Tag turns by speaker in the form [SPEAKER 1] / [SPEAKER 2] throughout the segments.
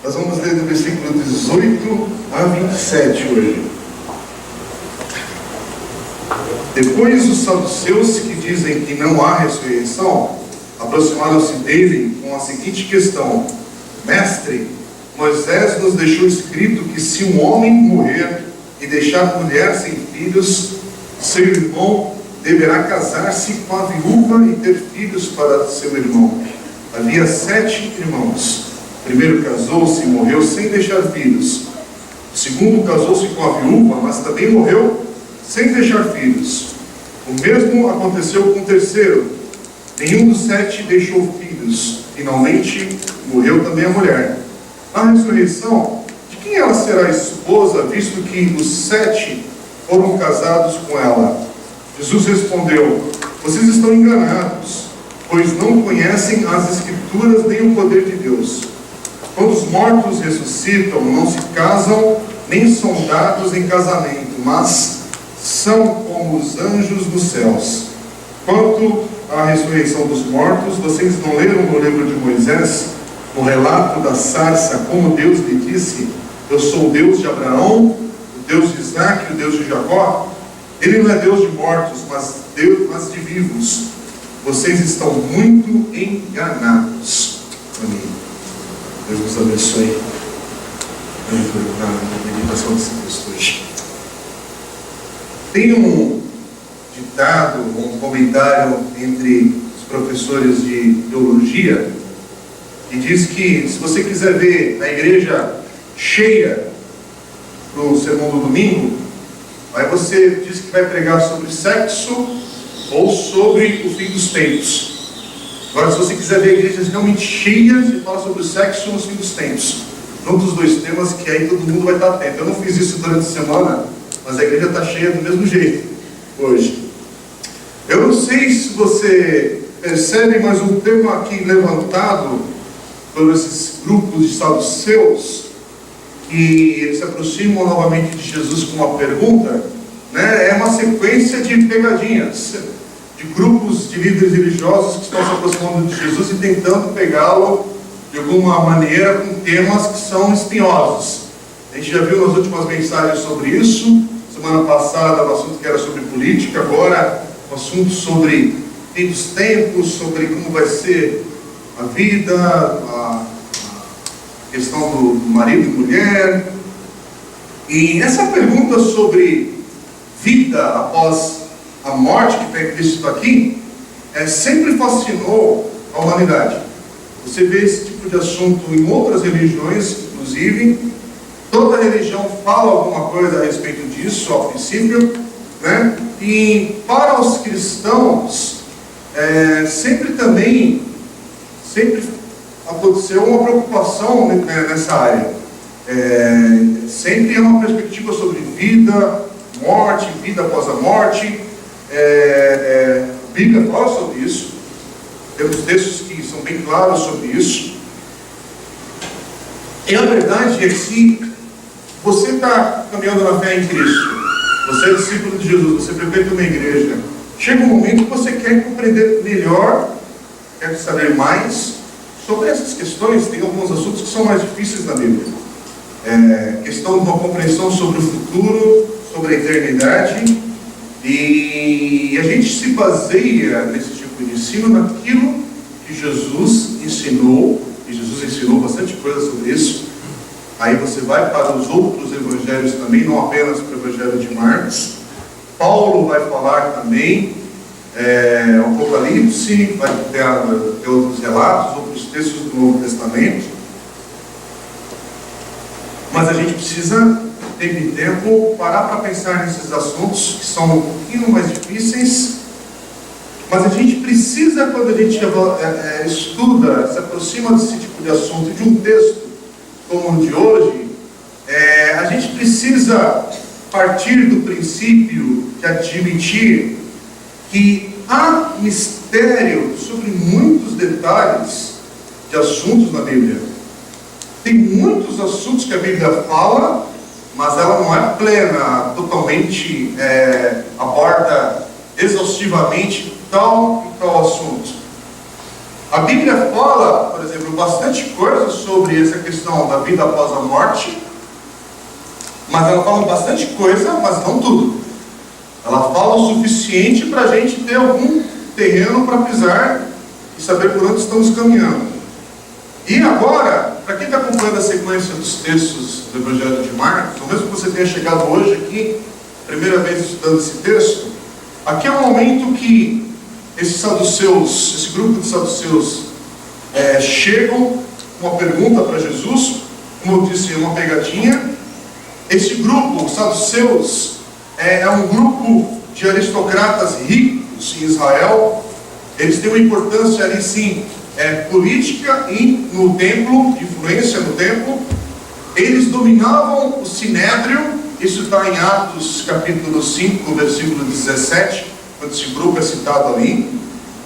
[SPEAKER 1] Nós vamos ler do versículo 18 a 27 hoje. Depois os saduceus, que dizem que não há ressurreição, aproximaram-se dele com a seguinte questão: Mestre, Moisés nos deixou escrito que se um homem morrer e deixar mulher sem filhos, seu irmão deverá casar-se com a viúva e ter filhos para seu irmão. Havia 7 irmãos. O primeiro casou-se e morreu sem deixar filhos. O segundo casou-se com a viúva, mas também morreu sem deixar filhos. O mesmo aconteceu com o terceiro. Nenhum dos 7 deixou filhos. Finalmente morreu também a mulher. Na ressurreição, de quem ela será esposa, visto que os 7 foram casados com ela? Jesus respondeu: Vocês estão enganados, pois não conhecem as Escrituras nem o poder de Deus. Quando os mortos ressuscitam, não se casam, nem são dados em casamento, mas são como os anjos dos céus. Quanto à ressurreição dos mortos, vocês não leram no livro de Moisés, no relato da sarça, como Deus lhe disse: Eu sou o Deus de Abraão, o Deus de Isaac e o Deus de Jacó? Ele não é Deus de mortos, mas de vivos. Vocês estão muito enganados. Amém. Deus nos abençoe. Na meditação desse texto hoje. Tem um ditado, um comentário entre os professores de teologia, que diz que se você quiser ver a igreja cheia para o sermão do domingo, aí você diz que vai pregar sobre sexo ou sobre o fim dos tempos. Agora, se você quiser ver a igreja realmente cheia, você fala sobre o sexo no fim dos tempos. Um dos 2 temas que aí todo mundo vai estar atento. Eu não fiz isso durante a semana, mas a igreja está cheia do mesmo jeito hoje. Eu não sei se você percebe, mas um tema aqui levantado por esses grupos de saduceus, que eles se aproximam novamente de Jesus com uma pergunta, né? É uma sequência de pegadinhas, de grupos de líderes religiosos que estão se aproximando de Jesus e tentando pegá-lo de alguma maneira com temas que são espinhosos. A gente já viu nas últimas mensagens sobre isso. Semana passada o assunto que era sobre política, agora o assunto sobre fim dos tempos, sobre como vai ser a vida, a questão do marido e mulher. E essa pergunta sobre vida após a morte, que está implícito aqui, sempre fascinou a humanidade. Você vê esse tipo de assunto em outras religiões, inclusive. Toda religião fala alguma coisa a respeito disso, ao princípio, né? E para os cristãos, sempre aconteceu uma preocupação nessa área. Sempre é uma perspectiva sobre vida, morte, vida após a morte. A Bíblia fala sobre isso. Temos textos que são bem claros sobre isso. E a verdade é que se você está caminhando na fé em Cristo, você é discípulo de Jesus, você frequenta uma igreja, chega um momento que você quer compreender melhor, quer saber mais sobre essas questões. Tem alguns assuntos que são mais difíceis na Bíblia. Questão de uma compreensão sobre o futuro, sobre a eternidade, e a gente se baseia nesse tipo de ensino naquilo que Jesus ensinou, e Jesus ensinou bastante coisa sobre isso. Aí você vai para os outros evangelhos também, não apenas para o evangelho de Marcos. Paulo vai falar também, o Apocalipse, vai ter outros relatos, outros textos do Novo Testamento. Mas a gente precisa, ter tempo, parar para pensar nesses assuntos que são um pouquinho mais difíceis. Mas a gente precisa, quando a gente estuda, se aproxima desse tipo de assunto, de um texto como o de hoje, a gente precisa partir do princípio de admitir que há mistério sobre muitos detalhes de assuntos na Bíblia. Tem muitos assuntos que a Bíblia fala, mas ela não é plena, totalmente, aborda exaustivamente tal e tal assunto. A Bíblia fala, por exemplo, bastante coisa sobre essa questão da vida após a morte, mas ela fala bastante coisa, mas não tudo. Ela fala o suficiente para a gente ter algum terreno para pisar e saber por onde estamos caminhando. E agora, para quem está acompanhando a sequência dos textos do Evangelho de Marcos, ou mesmo que você tenha chegado hoje aqui, primeira vez estudando esse texto, aqui é o momento que esses saduceus, esse grupo de saduceus chegam com uma pergunta para Jesus, como eu disse, uma pegadinha. Esse grupo, os saduceus, é um grupo de aristocratas ricos em Israel. Eles têm uma importância ali sim, política e no templo, influência no templo. Eles dominavam o Sinédrio. Isso está em Atos capítulo 5, versículo 17, quando esse grupo é citado ali.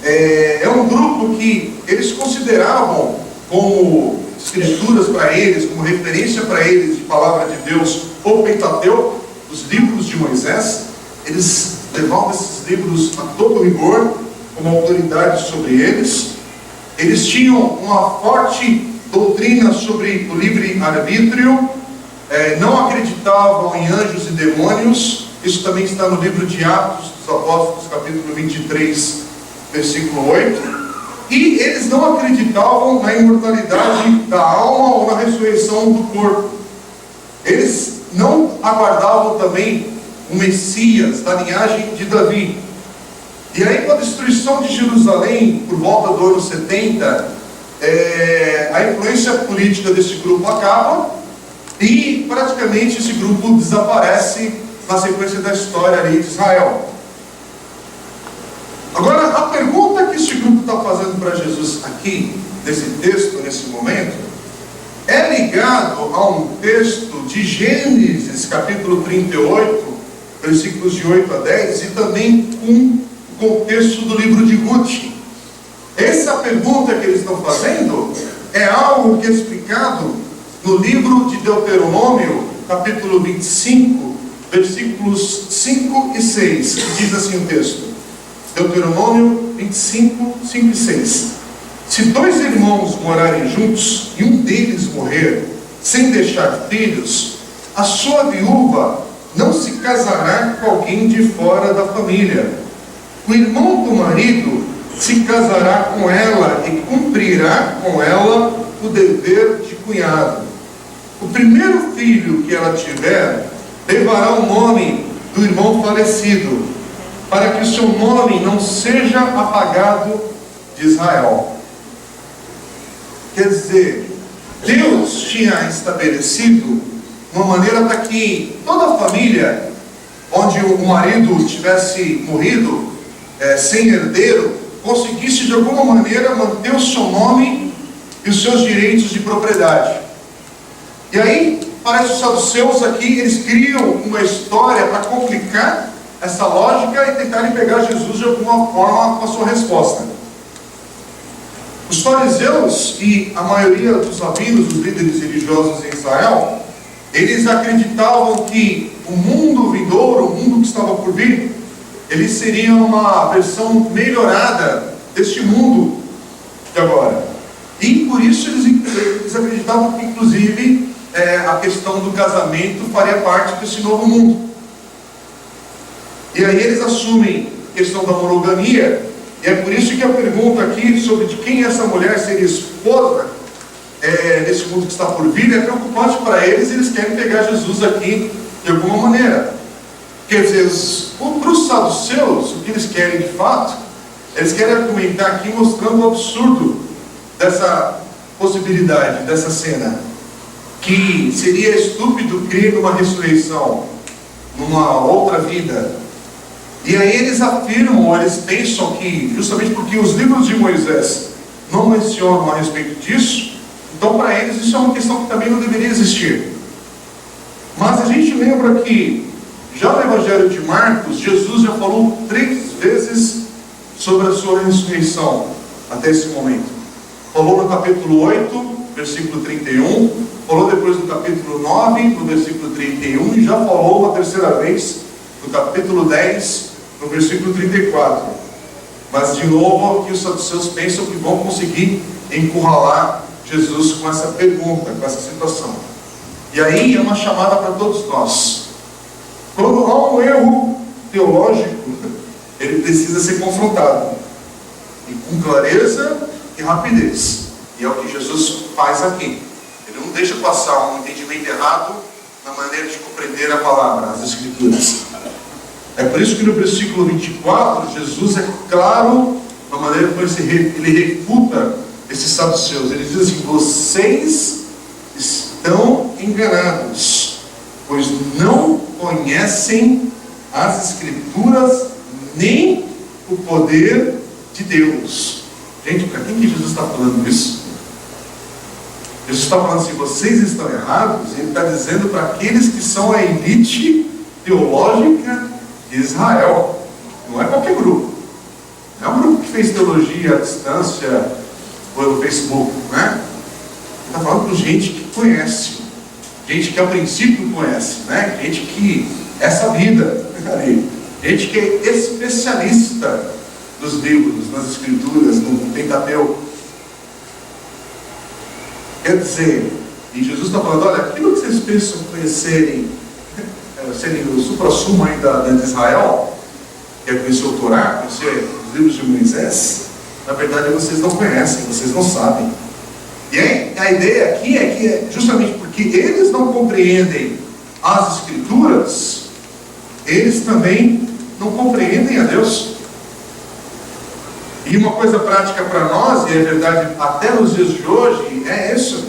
[SPEAKER 1] É um grupo que eles consideravam como escrituras para eles, como referência para eles de palavra de Deus, o Pentateuco, os livros de Moisés. Eles levavam esses livros a todo rigor, como autoridade sobre eles. Eles tinham uma forte doutrina sobre o livre-arbítrio, não acreditavam em anjos e demônios. Isso também está no livro de Atos dos Apóstolos, capítulo 23, versículo 8. E eles não acreditavam na imortalidade da alma ou na ressurreição do corpo. Eles não aguardavam também o Messias da linhagem de Davi. E aí, com a destruição de Jerusalém, por volta do ano 70, a influência política desse grupo acaba e praticamente esse grupo desaparece na sequência da história ali de Israel. Agora, a pergunta que esse grupo está fazendo para Jesus aqui, nesse texto, nesse momento, é ligado a um texto de Gênesis, capítulo 38, versículos de 8 a 10, e também com o contexto do livro de Ruth. Essa pergunta que eles estão fazendo é algo que é explicado no livro de Deuteronômio, capítulo 25, versículos 5 e 6, que diz assim o texto. Deuteronômio 25, 5 e 6. Se dois irmãos morarem juntos e um deles morrer sem deixar filhos, a sua viúva não se casará com alguém de fora da família. O irmão do marido se casará com ela e cumprirá com ela o dever de cunhado. O primeiro filho que ela tiver levará o nome do irmão falecido, para que o seu nome não seja apagado de Israel. Quer dizer, Deus tinha estabelecido uma maneira para que toda a família, onde o marido tivesse morrido sem herdeiro, conseguisse de alguma maneira manter o seu nome e os seus direitos de propriedade. E aí, parece os saduceus aqui, eles criam uma história para complicar essa lógica e tentarem pegar Jesus de alguma forma com a sua resposta. Os fariseus e a maioria dos rabinos, os líderes religiosos em Israel, eles acreditavam que o mundo vindouro, o mundo que estava por vir, ele seria uma versão melhorada deste mundo de agora. E por isso eles acreditavam que, inclusive, a questão do casamento faria parte desse novo mundo. E aí eles assumem a questão da monogamia, e é por isso que a pergunta aqui sobre de quem essa mulher seria esposa desse mundo que está por vir é preocupante para eles. Eles querem pegar Jesus aqui de alguma maneira. Quer dizer, para os saduceus, o que eles querem de fato, eles querem argumentar aqui mostrando o absurdo dessa possibilidade, dessa cena, que seria estúpido crer numa ressurreição, numa outra vida. E aí eles afirmam, eles pensam que, justamente porque os livros de Moisés não mencionam a respeito disso, então para eles isso é uma questão que também não deveria existir. Mas a gente lembra que, já no Evangelho de Marcos, Jesus já falou 3 vezes sobre a sua ressurreição, até esse momento. Falou no capítulo 8, versículo 31, falou depois no capítulo 9, no versículo 31, e já falou uma terceira vez, no capítulo 10, no versículo 34. Mas de novo aqui os saduceus pensam que vão conseguir encurralar Jesus com essa pergunta, com essa situação. E aí é uma chamada para todos nós. Quando há um erro teológico, ele precisa ser confrontado, e com clareza e rapidez. E é o que Jesus faz aqui. Ele não deixa passar um entendimento errado na maneira de compreender a palavra, as Escrituras. É por isso que no versículo 24, Jesus é claro na maneira como ele refuta esses saduceus. Ele diz assim: vocês estão enganados, pois não conhecem as Escrituras nem o poder de Deus. Gente, para quem que Jesus está falando isso? Jesus está falando assim: vocês estão errados. Ele está dizendo para aqueles que são a elite teológica de Israel. Não é qualquer grupo. Não é um grupo que fez teologia à distância pelo Facebook, né? Ele está falando para gente que conhece, gente que a princípio conhece, né? Gente que essa vida, gente que é especialista nos livros, nas Escrituras, no Pentateuco. Quer dizer, e Jesus está falando: olha, aquilo que vocês pensam conhecerem, serem o supra-sumo ainda de Israel, que é conhecer o Torá, conhecer os livros de Moisés, na verdade vocês não conhecem, vocês não sabem. E aí, a ideia aqui é que justamente porque eles não compreendem as Escrituras, eles também não compreendem a Deus. E uma coisa prática para nós, e é verdade até nos dias de hoje, é isso: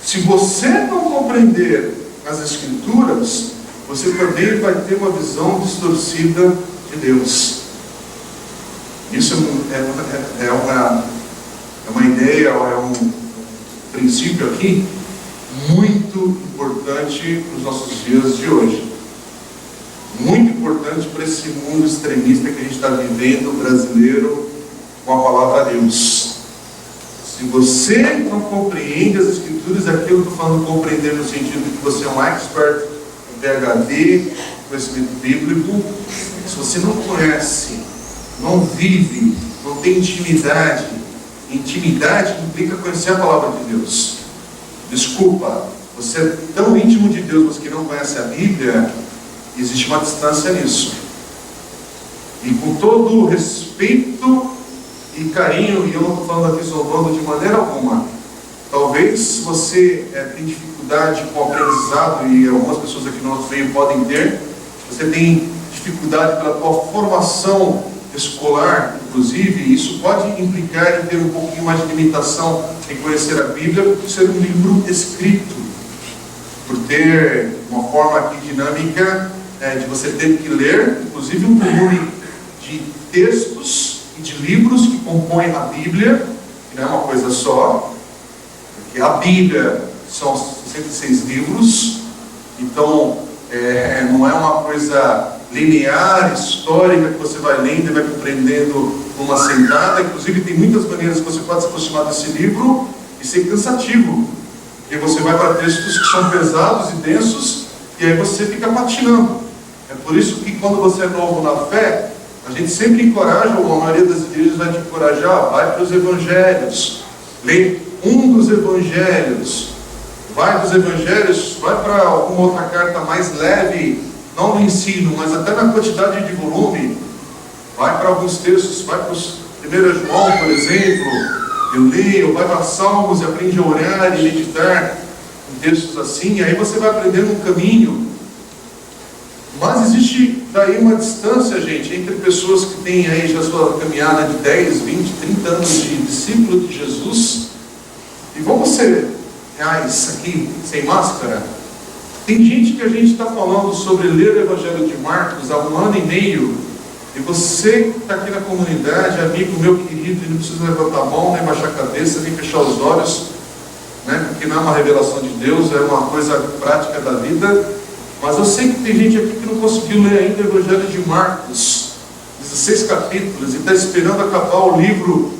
[SPEAKER 1] se você não compreender as Escrituras, você também vai ter uma visão distorcida de Deus. Isso é uma ideia, é um princípio aqui muito importante para os nossos dias de hoje. Muito importante para esse mundo extremista que a gente está vivendo, brasileiro, com a palavra de Deus. Se você não compreende as Escrituras, aquilo que eu estou falando compreender no sentido de que você é um expert, um PhD, conhecimento bíblico. Se você não conhece, não vive, não tem intimidade implica conhecer a palavra de Deus. Desculpa, você é tão íntimo de Deus, mas que não conhece a Bíblia, existe uma distância nisso. E com todo o respeito e carinho, e eu não estou falando aqui zombando de maneira alguma, talvez você tem dificuldade com o aprendizado, e algumas pessoas aqui no nosso meio podem ter, você tem dificuldade pela tua formação escolar, inclusive, isso pode implicar em ter um pouquinho mais de limitação em conhecer a Bíblia, por ser um livro escrito, por ter uma forma aqui dinâmica de você ter que ler, inclusive um volume de textos e de livros que compõem a Bíblia, que não é uma coisa só, porque a Bíblia são 66 livros, então não é uma coisa linear, histórica, que você vai lendo e vai compreendendo numa sentada. Inclusive tem muitas maneiras que você pode se aproximar desse livro e ser cansativo, porque você vai para textos que são pesados e densos, e aí você fica patinando. É por isso que quando você é novo na fé, a gente sempre encoraja, ou a maioria das igrejas vai te encorajar: vai para os evangelhos, lê um dos evangelhos, vai para alguma outra carta mais leve, não no ensino, mas até na quantidade de volume. Vai para alguns textos, vai para os 1 João, por exemplo, eu leio, vai para Salmos e aprende a orar e meditar em textos assim, e aí você vai aprendendo um caminho. Mas existe daí uma distância, gente, entre pessoas que têm aí já sua caminhada de 10, 20, 30 anos de discípulo de Jesus, e vamos ser reais aqui, sem máscara. Tem gente que a gente está falando sobre ler o Evangelho de Marcos há 1 ano e meio, e você que está aqui na comunidade, amigo meu querido, não precisa levantar a mão, nem baixar a cabeça, nem fechar os olhos, né? Porque não é uma revelação de Deus, é uma coisa prática da vida. Mas eu sei que tem gente aqui que não conseguiu ler ainda o Evangelho de Marcos, 16 capítulos, e está esperando acabar o livro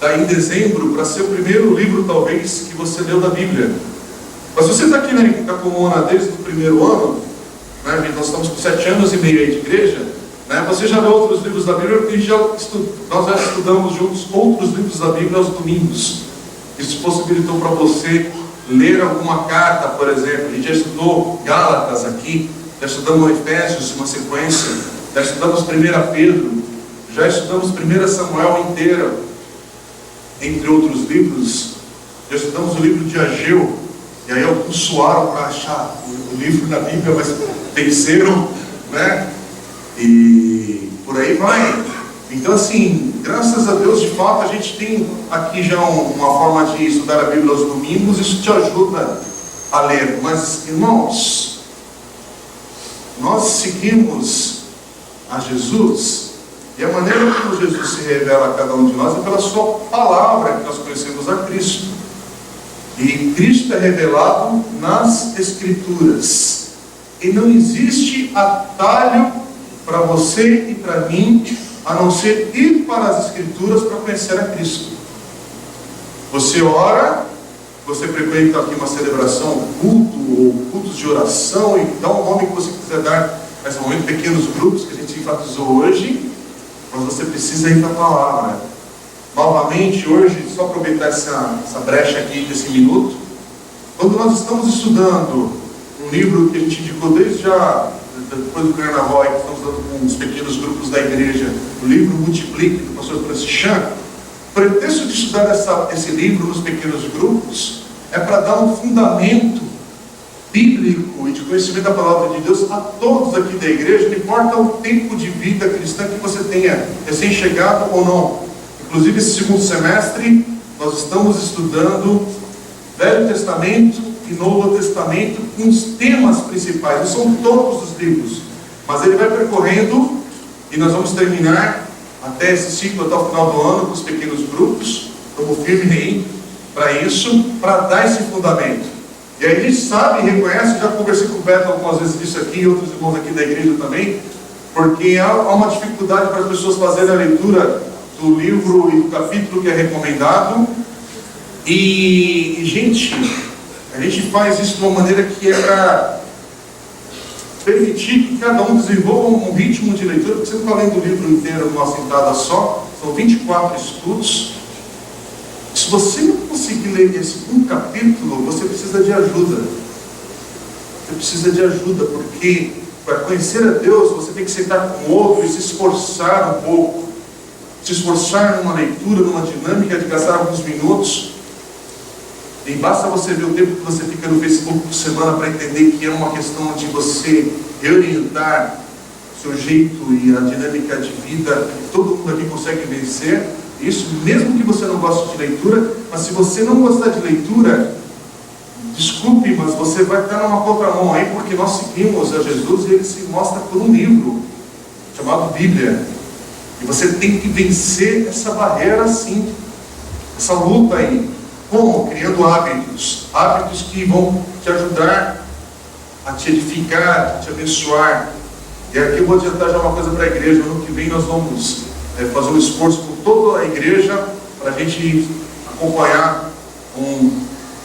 [SPEAKER 1] daí em dezembro, para ser o primeiro livro, talvez, que você leu da Bíblia. Mas se você está aqui na Comuna desde o primeiro ano, né, nós estamos com 7 anos e meio aí de igreja, Né? Você já leu outros livros da Bíblia? Porque nós já estudamos juntos outros livros da Bíblia aos domingos. Isso possibilitou para você ler alguma carta, por exemplo. A gente já estudou Gálatas aqui, já estudamos Efésios, uma sequência, já estudamos 1 Pedro, já estudamos 1 Samuel inteira, entre outros livros. Já estudamos o livro de Ageu, e aí alguns suaram para achar o livro da Bíblia, mas venceram, né? E por aí vai. Então, assim, graças a Deus, de fato, a gente tem aqui já uma forma de estudar a Bíblia aos domingos. Isso te ajuda a ler. Mas, irmãos, nós seguimos a Jesus, e a maneira como Jesus se revela a cada um de nós é pela sua palavra, que nós conhecemos a Cristo. E Cristo é revelado nas Escrituras. E não existe atalho para você e para mim, a não ser ir para as Escrituras para conhecer a Cristo. Você ora, você frequenta aqui uma celebração, um culto, ou cultos de oração, e dá o nome que você quiser dar, nesse momento, pequenos grupos que a gente enfatizou hoje, mas você precisa ir para a palavra. Novamente, hoje, só aproveitar essa brecha aqui desse minuto, quando nós estamos estudando um livro que a gente indicou desde depois do carnaval, que estamos dando com os pequenos grupos da igreja, o livro Multiplique, do pastor Francis Chan. O pretexto de estudar esse livro nos pequenos grupos é para dar um fundamento bíblico e de conhecimento da palavra de Deus a todos aqui da igreja, não importa o tempo de vida cristã que você tenha, recém-chegado ou não. Inclusive, esse segundo semestre, nós estamos estudando Velho Testamento e Novo Testamento com os temas principais. Não são todos os livros, mas ele vai percorrendo, e nós vamos terminar até esse ciclo, até o final do ano, com os pequenos grupos. Estamos firmes aí para isso, para dar esse fundamento. E aí a gente sabe e reconhece, já conversei com o Beto algumas vezes disso aqui, e outros irmãos aqui da igreja também, porque há uma dificuldade para as pessoas fazerem a leitura do livro e do capítulo que é recomendado. E gente, a gente faz isso de uma maneira que é para permitir que cada um desenvolva um ritmo de leitura, porque você não está lendo o livro inteiro numa sentada só, são 24 estudos. Se você não conseguir ler esse um capítulo, você precisa de ajuda. Você precisa de ajuda, porque para conhecer a Deus, você tem que sentar com outro e se esforçar um pouco. Se esforçar numa leitura, numa dinâmica de gastar alguns minutos. E basta você ver o tempo que você fica no Facebook por semana para entender que é uma questão de você reorientar o seu jeito e a dinâmica de vida que todo mundo aqui consegue vencer. Isso mesmo que você não goste de leitura, mas se você não gostar de leitura, desculpe, mas você vai estar numa contramão aí, porque nós seguimos a Jesus e ele se mostra por um livro chamado Bíblia. E você tem que vencer essa barreira sim, essa luta aí. Como? Criando hábitos. Hábitos que vão te ajudar a te edificar, a te abençoar. E aqui eu vou adiantar já uma coisa para a igreja. No ano que vem nós vamos fazer um esforço com toda a igreja para a gente acompanhar um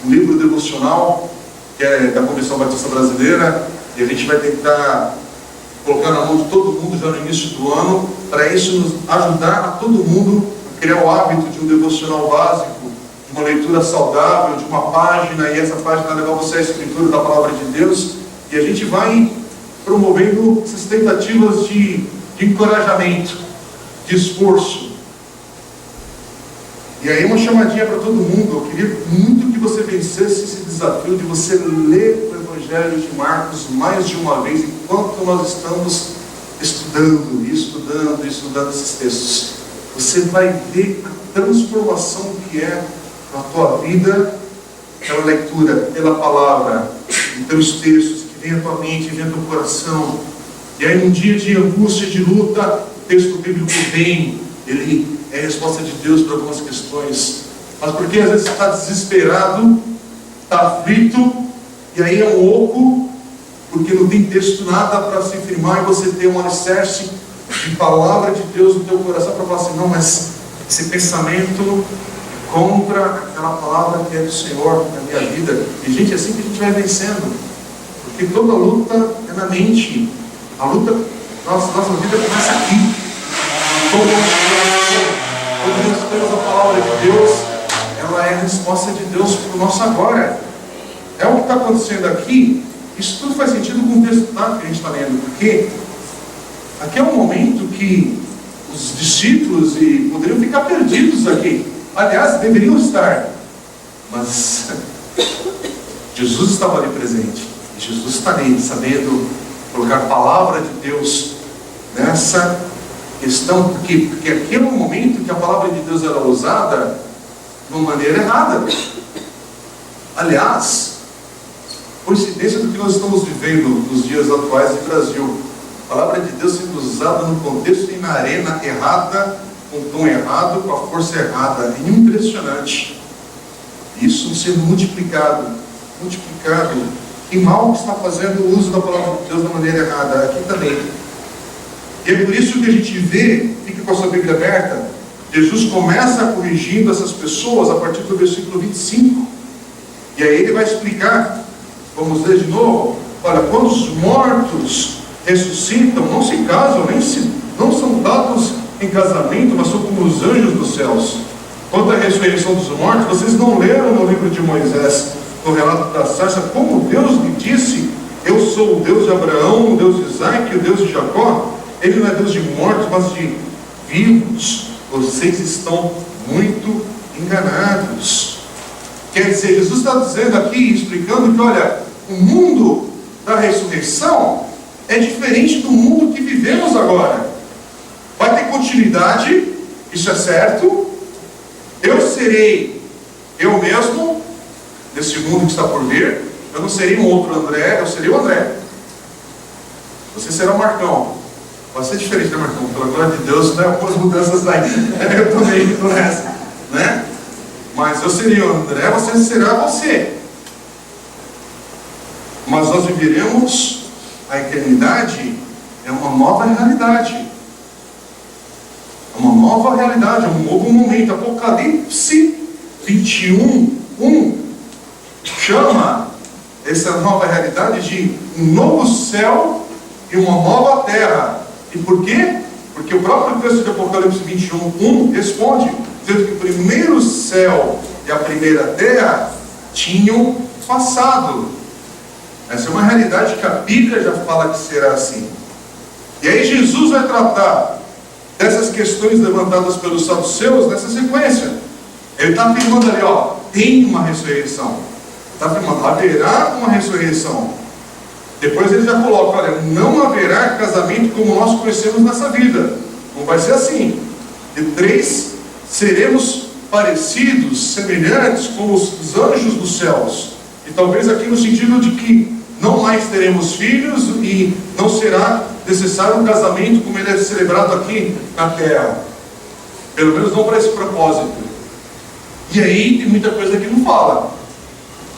[SPEAKER 1] livro devocional que é da Convenção Batista Brasileira. E a gente vai tentar colocar na mão de todo mundo já no início do ano, para isso nos ajudar a todo mundo a criar o hábito de um devocional básico, de uma leitura saudável, de uma página, e essa página levar você à escritura da palavra de Deus, e a gente vai promovendo essas tentativas de encorajamento, de esforço. E aí uma chamadinha para todo mundo. Eu queria muito que você vencesse esse desafio de você ler o Evangelho de Marcos mais de uma vez, enquanto nós estamos estudando esses textos. Você vai ver a transformação que é na tua vida pela leitura, pela palavra, pelos textos que vem à tua mente, vem ao teu coração. E aí num dia de angústia, de luta, o texto bíblico vem, ele é a resposta de Deus para algumas questões. Mas porque às vezes está desesperado, está aflito, e aí é um oco, porque não tem texto nada para se firmar, e você tem um alicerce de palavra de Deus no teu coração para falar assim, não, mas esse pensamento é contra aquela palavra que é do Senhor na minha vida. E gente, é assim que a gente vai vencendo, porque toda luta é na mente. A luta Nossa vida começa aqui. Quando nós temos a palavra de Deus, ela é a resposta de Deus para o nosso agora. É o que está acontecendo aqui. Isso tudo faz sentido com o texto que a gente está lendo, porque aqui é um momento que os discípulos poderiam ficar perdidos aqui. Aliás, deveriam estar. Mas Jesus estava ali presente. E Jesus está ali, sabendo colocar a palavra de Deus nessa questão. Porque aqui é um momento que a palavra de Deus era usada de uma maneira errada. Aliás, coincidência do que nós estamos vivendo nos dias atuais no Brasil. A palavra de Deus sendo usada no contexto e na arena errada, com o tom errado, com a força errada. É impressionante. Isso sendo multiplicado. E mal que está fazendo o uso da palavra de Deus da maneira errada. Aqui também. E é por isso que a gente vê, fica com a sua Bíblia aberta, Jesus começa corrigindo essas pessoas a partir do versículo 25. E aí ele vai explicar. Vamos ler de novo. Olha, quando os mortos ressuscitam, não se casam, não são dados em casamento, mas são como os anjos dos céus. Quanto à ressurreição dos mortos, vocês não leram no livro de Moisés, no relato da sarça, como Deus lhe disse: eu sou o Deus de Abraão, o Deus de Isaac, o Deus de Jacó. Ele não é Deus de mortos, mas de vivos. Vocês estão muito enganados. Quer dizer, Jesus está dizendo aqui, explicando que, olha, o mundo da ressurreição é diferente do mundo que vivemos agora. Vai ter continuidade, isso é certo. Eu serei eu mesmo, nesse mundo que está por vir. Eu não serei um outro André, eu serei o André. Você será o Marcão. Vai ser diferente, né, Marcão? Pela glória de Deus, não é algumas mudanças aí. Eu também estou nessa, né? Mas eu seria o André, você será você. Mas nós viveremos a eternidade, é uma nova realidade. É uma nova realidade, é um novo momento. Apocalipse 21:1 chama essa nova realidade de um novo céu e uma nova terra. E por quê? Porque o próprio texto de Apocalipse 21:1 responde, dizendo que o primeiro céu e a primeira terra tinham passado. Essa é uma realidade que a Bíblia já fala que será assim. E aí Jesus vai tratar dessas questões levantadas pelos saduceus nessa sequência. Ele está afirmando ali, ó, tem uma ressurreição. Está afirmando, haverá uma ressurreição. Depois ele já coloca, olha, não haverá casamento como nós conhecemos nessa vida. Não vai ser assim. De 3, seremos parecidos, semelhantes com os anjos dos céus. E talvez aqui no sentido de que não mais teremos filhos e não será necessário um casamento como ele é celebrado aqui na terra. Pelo menos não para esse propósito. E aí tem muita coisa que não fala.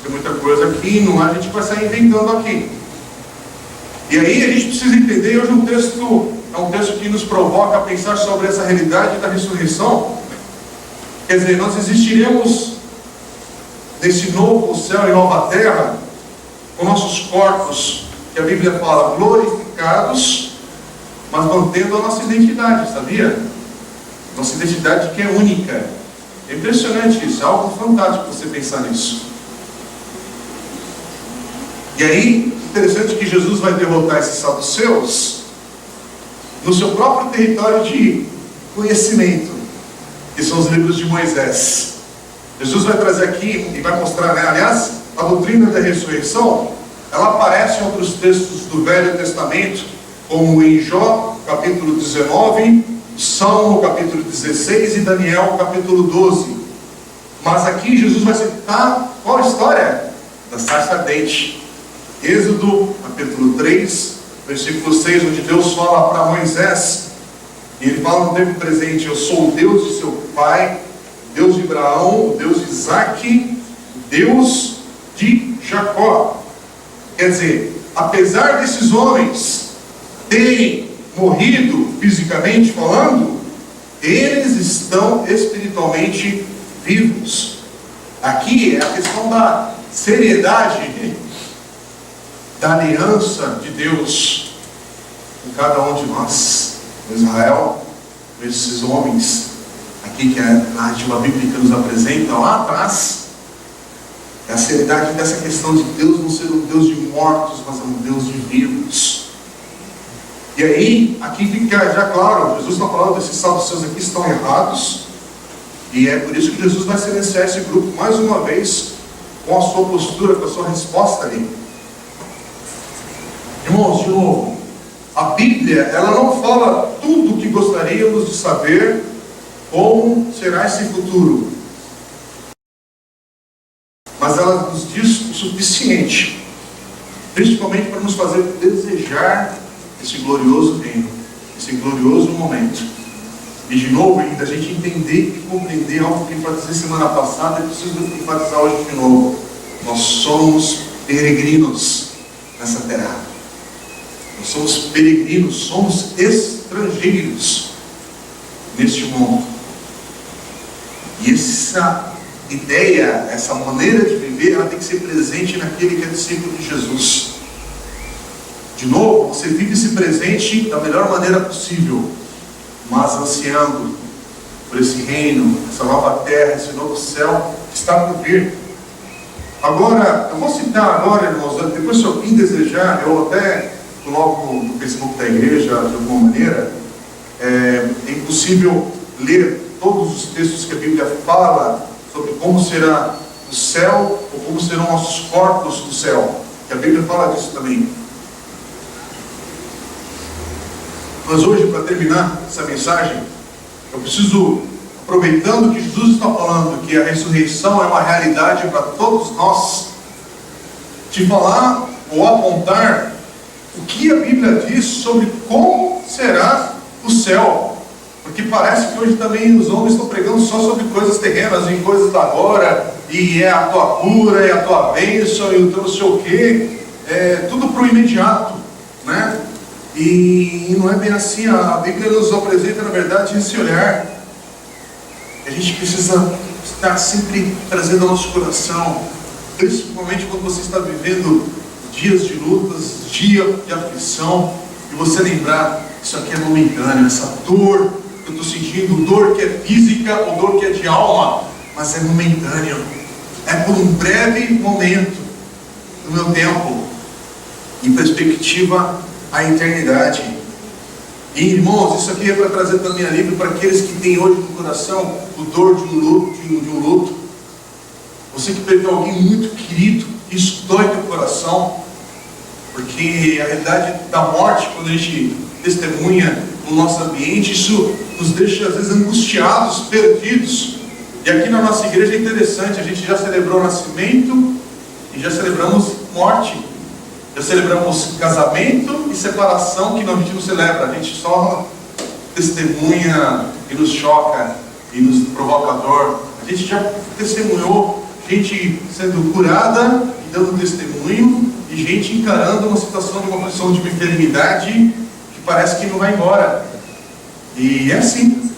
[SPEAKER 1] Tem muita coisa que não a gente vai sair inventando aqui. E aí a gente precisa entender, hoje um texto é um texto que nos provoca a pensar sobre essa realidade da ressurreição. Quer dizer, nós existiremos nesse novo céu e nova terra, com nossos corpos, que a Bíblia fala, glorificados, mas mantendo a nossa identidade, sabia? Nossa identidade que é única. É impressionante isso, é algo fantástico você pensar nisso. E aí, interessante que Jesus vai derrotar esses saduceus no seu próprio território de conhecimento, que são os livros de Moisés. Jesus vai trazer aqui e vai mostrar, né? Aliás, a doutrina da ressurreição, ela aparece em outros textos do Velho Testamento, como em Jó, capítulo 19, Salmo, capítulo 16 e Daniel, capítulo 12. Mas aqui Jesus vai citar qual a história? Da sarça ardente. Êxodo, capítulo 3, versículo 6, onde Deus fala para Moisés, e ele fala no tempo presente, eu sou o Deus de seu pai, Deus de Abraão, o Deus de Isaac, Deus de Jacó. Quer dizer, apesar desses homens terem morrido fisicamente falando, eles estão espiritualmente vivos. Aqui é a questão da seriedade da aliança de Deus. com cada um de nós, com Israel, com esses homens aqui que a narrativa bíblica nos apresenta lá atrás. É a seriedade dessa questão de Deus não ser um Deus de mortos, mas um Deus de vivos. E aí, aqui fica já claro, Jesus está falando desses saduceus aqui estão errados, e é por isso que Jesus vai silenciar esse grupo mais uma vez, com a sua postura, com a sua resposta ali. Irmãos, de novo, a Bíblia, ela não fala tudo o que gostaríamos de saber como será esse futuro, mas ela nos diz o suficiente, principalmente para nos fazer desejar esse glorioso reino, esse glorioso momento. E de novo, ainda a gente entender e compreender algo que eu enfatizei semana passada e preciso enfatizar hoje de novo. Nós somos peregrinos nessa terra. Nós somos peregrinos, somos estrangeiros neste mundo. E essa ideia, essa maneira de viver, ela tem que ser presente naquele que é discípulo de Jesus. De novo, você vive esse presente da melhor maneira possível, mas ansiando por esse reino, essa nova terra, esse novo céu que está por vir. Agora, eu vou citar agora, irmãos, depois se alguém desejar, eu até coloco no Facebook da igreja de alguma maneira. É impossível ler todos os textos que a Bíblia fala sobre como será o céu, ou como serão nossos corpos no céu, que a Bíblia fala disso também. Mas hoje, para terminar essa mensagem, eu preciso, aproveitando que Jesus está falando que a ressurreição é uma realidade para todos nós, te falar ou apontar o que a Bíblia diz sobre como será o céu. Porque parece que hoje também os homens estão pregando só sobre coisas terrenas, em coisas da agora, e é a tua cura, é a tua bênção, e o teu não sei o quê, é tudo para o imediato, né? E não é bem assim. A Bíblia nos apresenta, na verdade, esse olhar. A gente precisa estar sempre trazendo ao nosso coração, principalmente quando você está vivendo dias de lutas, dia de aflição, e você lembrar, isso aqui é momentâneo, essa dor que eu estou sentindo, dor que é física ou dor que é de alma, mas é momentâneo, é por um breve momento do meu tempo, em perspectiva à eternidade. E irmãos, isso aqui é para trazer também alívio para aqueles que têm hoje no coração o dor de um luto. Você que perdeu alguém muito querido, isso dói teu coração, porque a realidade da morte, quando a gente testemunha no nosso ambiente, isso nos deixa às vezes angustiados, perdidos. E aqui na nossa igreja é interessante, a gente já celebrou nascimento e já celebramos morte. Já celebramos casamento e separação, que não, a gente não celebra, a gente só testemunha e nos choca e nos provoca dor. A gente já testemunhou gente sendo curada e dando testemunho, e gente encarando uma situação de uma condição de enfermidade que parece que não vai embora. E é assim,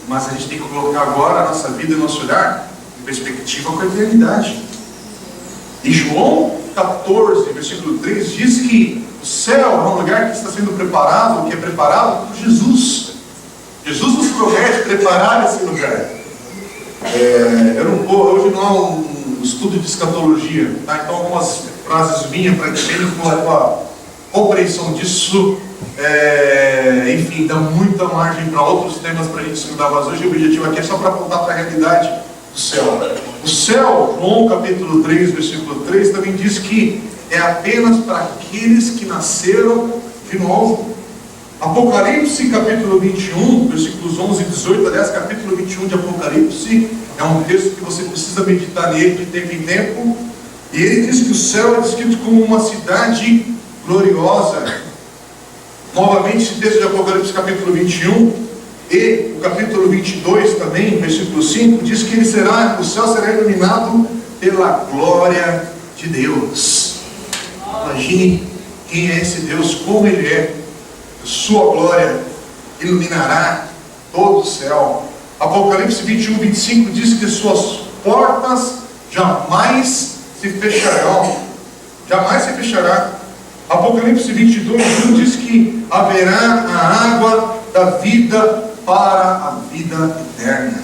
[SPEAKER 1] mas a gente tem que colocar agora a nossa vida e nosso olhar em perspectiva com a eternidade. E João 14, versículo 3 diz que o céu é um lugar que está sendo preparado, que é preparado por Jesus. Jesus nos promete preparar esse lugar. Hoje não é um estudo de escatologia, tá? Então algumas frases minhas para entender com a compreensão disso, enfim, dá muita margem para outros temas para a gente estudar, mas hoje o objetivo aqui é só para apontar para a realidade do céu. O céu, João capítulo 3, versículo 3, também diz que é apenas para aqueles que nasceram de novo. Apocalipse capítulo 21, versículos 11 e 18, aliás, capítulo 21 de Apocalipse, é um texto que você precisa meditar nele de tempo em tempo, e ele diz que o céu é descrito como uma cidade gloriosa. Novamente, esse texto de Apocalipse capítulo 21, e o capítulo 22 também, versículo 5, diz que o céu será iluminado pela glória de Deus. Imagine quem é esse Deus, como Ele é. Sua glória iluminará todo o céu. Apocalipse 21, 25 diz que suas portas jamais se fecharão. Jamais se fechará. Apocalipse 22:1 diz que haverá a água da vida para a vida eterna.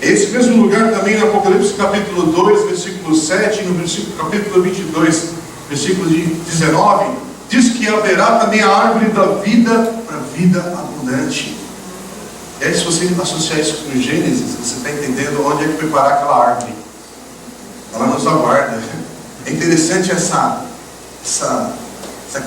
[SPEAKER 1] Esse mesmo lugar também no Apocalipse capítulo 2, versículo 7, no capítulo 22, versículo 19, diz que haverá também a árvore da vida para a vida abundante. E aí, se você associar isso com Gênesis, você está entendendo onde é que foi parar aquela árvore. Ela nos aguarda. É interessante essa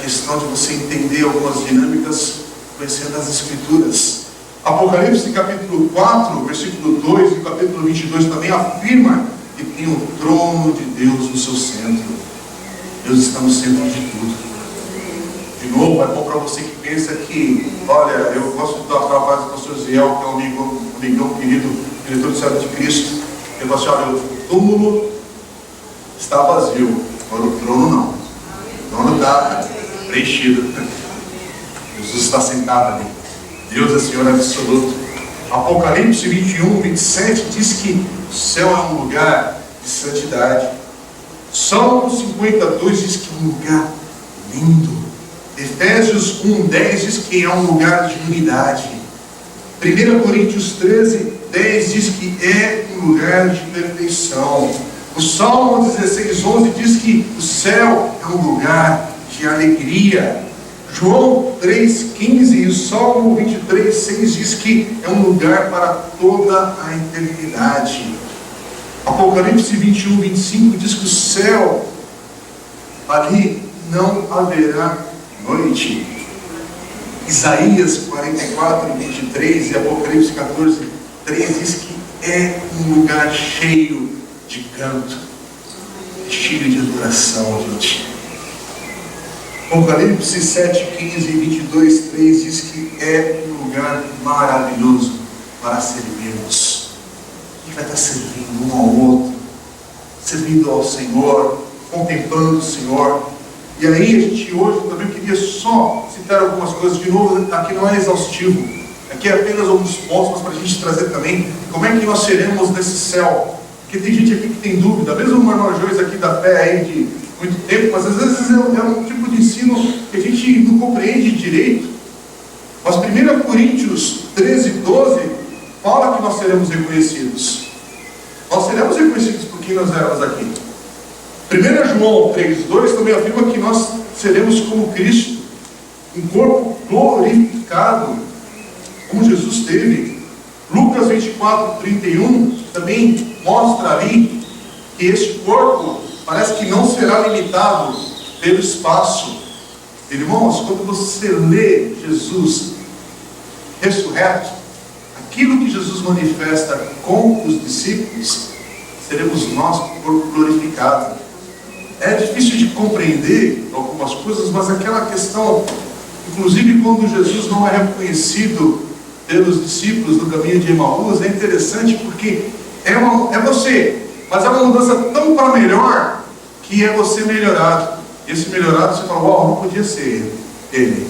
[SPEAKER 1] questão de você entender algumas dinâmicas conhecendo as Escrituras. Apocalipse capítulo 4, versículo 2 e capítulo 22 também afirma que tem o trono de Deus no seu centro. Deus está no centro de tudo. De novo, é bom para você que pensa que, olha, eu gosto de dar a paz do pastor Ziel, que é um amigão querido, diretor do Servo de Cristo. Ele fala assim: olha, o túmulo está vazio, agora o trono não. O trono está preenchido. Jesus está sentado ali. Deus é Senhor absoluto. Apocalipse 21, 27 diz que o céu é um lugar de santidade. Salmo 52 diz que é um lugar lindo. Efésios 1:10 diz que é um lugar de unidade. 1 Coríntios 13:10 diz que é um lugar de perfeição. O Salmo 16:11 diz que o céu é um lugar de alegria. João 3:15 e o Salmo 23:6 diz que é um lugar para toda a eternidade. Apocalipse 21, 25 diz que o céu, ali não haverá noite. Isaías 44, 23 e Apocalipse 14, 3 diz que é um lugar cheio de canto, cheio de adoração, gente. Apocalipse 7, 15 e 22, 3 diz que é um lugar maravilhoso para servirmos. A gente vai estar servindo um ao outro, servindo ao Senhor, contemplando o Senhor. E aí a gente hoje também queria só citar algumas coisas. De novo, aqui não é exaustivo, aqui é apenas alguns pontos, mas para a gente trazer também como é que nós seremos nesse céu. Porque tem gente aqui que tem dúvida, mesmo o irmão Jones aqui da fé aí de muito tempo, mas às vezes é um tipo de ensino que a gente não compreende direito. Mas 1 Coríntios 13, 12 fala que nós seremos reconhecidos. Nós seremos reconhecidos por quem nós éramos aqui. 1 João 3:2 também afirma que nós seremos como Cristo, um corpo glorificado, como Jesus teve. Lucas 24:31 também mostra ali que este corpo parece que não será limitado pelo espaço. Irmãos, quando você lê Jesus ressurreto, aquilo que Jesus manifesta com os discípulos, seremos nós com o corpo glorificado. É difícil de compreender algumas coisas, mas aquela questão, inclusive quando Jesus não é reconhecido pelos discípulos do caminho de Emaús, é interessante porque é você, mas é uma mudança tão para melhor que é você melhorado. E esse melhorado você fala: uau, não podia ser ele.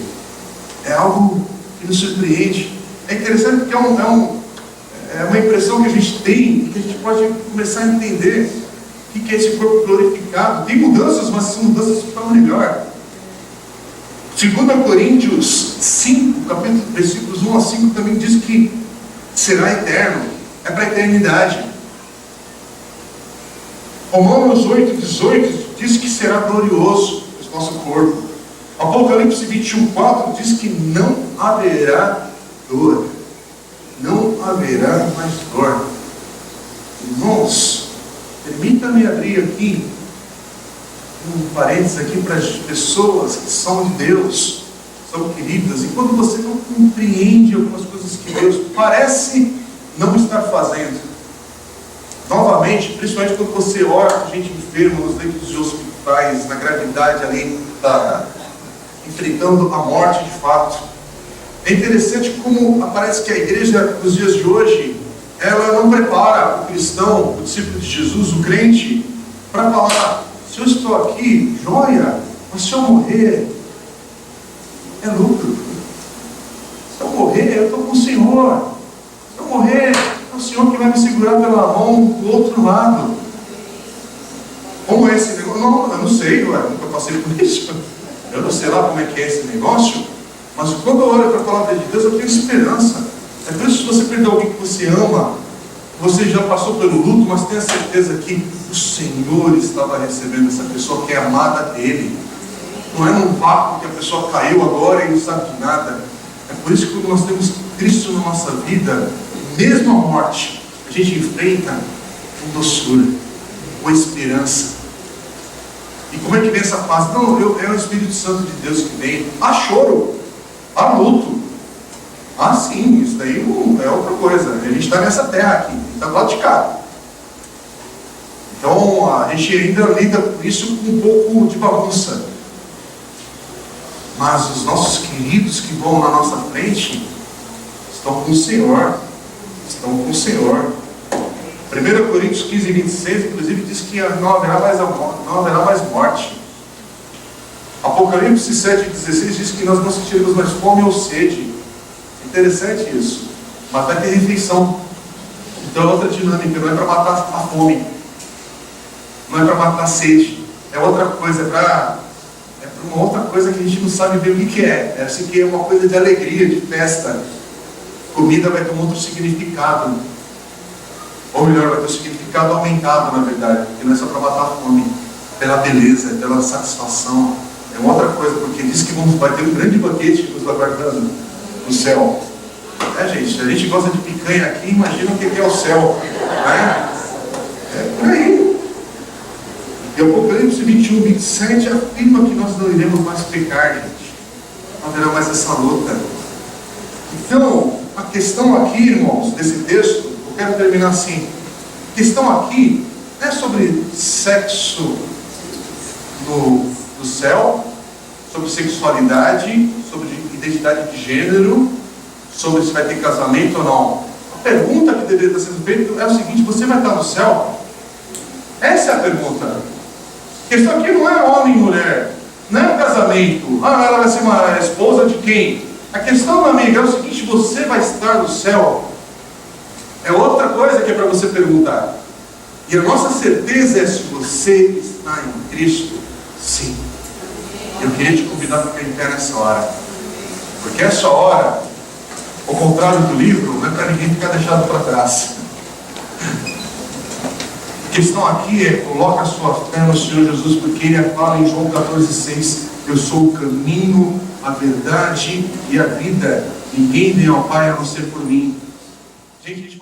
[SPEAKER 1] É algo que nos surpreende. É interessante porque é uma impressão que a gente tem, que a gente pode começar a entender o que é esse corpo glorificado. Tem mudanças, mas são mudanças para melhor. 2 Coríntios 5, versículos 1 a 5 também diz que será eterno, é para a eternidade. Romanos 8, 18 diz que será glorioso o nosso corpo. Apocalipse 21, 4 diz que não haverá dor. Não haverá mais dor. Irmãos, permita-me abrir aqui um parênteses aqui para as pessoas que são de Deus, são queridas, e quando você não compreende algumas coisas que Deus parece não estar fazendo, novamente, principalmente quando você ora com gente enferma nos leitos de hospitais, na gravidade ali, enfrentando a morte de fato, é interessante como parece que a igreja nos dias de hoje, ela não prepara o cristão, o discípulo de Jesus, o crente, para falar: se eu estou aqui, joia, mas se eu morrer, é lucro. Se eu morrer, eu estou com o Senhor. Se eu morrer, é o Senhor que vai me segurar pela mão do outro lado. Como é esse negócio? Não, eu não sei, nunca passei por isso. Eu não sei lá como é que é esse negócio, mas quando eu olho para a palavra de Deus, eu tenho esperança. É por isso que se você perdeu alguém que você ama, você já passou pelo luto, mas tenha certeza que o Senhor estava recebendo essa pessoa que é amada dele. Não é num vácuo que a pessoa caiu agora e não sabe de nada. É por isso que quando nós temos Cristo na nossa vida, mesmo a morte, a gente enfrenta com doçura, com esperança. E como é que vem essa paz? Não, é o Espírito Santo de Deus que vem. Há choro, há luto. Ah, sim, isso daí é outra coisa. A gente está nessa terra aqui, a gente está do lado de cá. Então a gente ainda lida com isso com um pouco de bagunça. Mas os nossos queridos que vão na nossa frente estão com o Senhor. Estão com o Senhor. 1 Coríntios 15, 26, inclusive, diz que não haverá mais morte. Apocalipse 7, 16 diz que nós não sentiremos mais fome ou sede. Interessante isso. Mas vai ter refeição. Então é outra dinâmica. Não é para matar a fome. Não é para matar a sede. É outra coisa. É para uma outra coisa que a gente não sabe bem o que é. É assim que é uma coisa de alegria, de festa. Comida vai ter um outro significado. Ou melhor, vai ter um significado aumentado, na verdade. Porque não é só para matar a fome. Pela beleza, pela satisfação. É uma outra coisa, porque diz que vai ter um grande banquete nos aguardando no céu. Gente, a gente gosta de picanha aqui, imagina o que é o céu. Né? É por aí. E o Apocalipse 21, 27 afirma que nós não iremos mais pecar, gente. Não haverá mais essa luta. Então, a questão aqui, irmãos, desse texto, eu quero terminar assim. A questão aqui não é sobre sexo no céu, sobre sexualidade, sobre identidade de gênero, sobre se vai ter casamento ou não. A pergunta que deveria estar sendo feita é o seguinte: você vai estar no céu? Essa é a pergunta. A questão aqui não é homem e mulher, não é um casamento. Ela vai ser uma esposa de quem? A questão, meu amigo, é o seguinte: você vai estar no céu? É outra coisa que é para você perguntar. E a nossa certeza é se você está em Cristo. Sim. Eu queria te convidar para ficar em pé nessa hora. Porque essa hora, ao contrário do livro, não é para ninguém ficar deixado para trás. A questão aqui é: coloca a sua fé no Senhor Jesus, porque Ele fala em João 14,6: eu sou o caminho, a verdade e a vida. Ninguém vem ao Pai a não ser por mim. Gente,